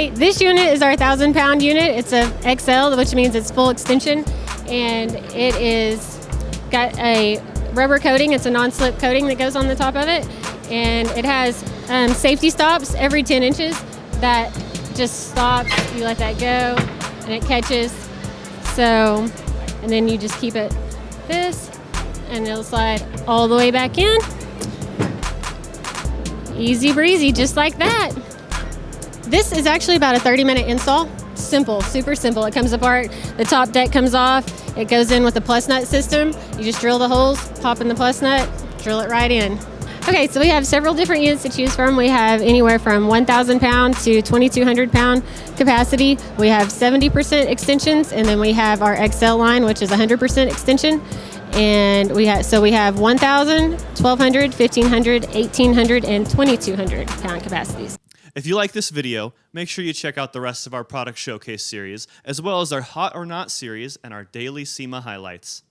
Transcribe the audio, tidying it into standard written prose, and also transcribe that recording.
right, this unit is our 1,000-pound unit. It's a XL, which means it's full extension, and it is got a rubber coating. It's a non-slip coating that goes on the top of it, and it has safety stops every 10 inches that just stops. You let that go, and it catches. So, and then you just keep it this, and it'll slide all the way back in. Easy breezy, just like that. This is actually about a 30-minute install. Simple, super simple. It comes apart, the top deck comes off, it goes in with the plus nut system. You just drill the holes, pop in the plus nut, drill it right in. Okay, so we have several different units to choose from. We have anywhere from 1,000 pound to 2,200 pound capacity. We have 70% extensions, and then we have our XL line, which is 100% extension. And we have 1,000, 1,200, 1,500, 1,800, and 2,200 pound capacities. If you like this video, make sure you check out the rest of our product showcase series, as well as our Hot or Not series and our daily SEMA highlights.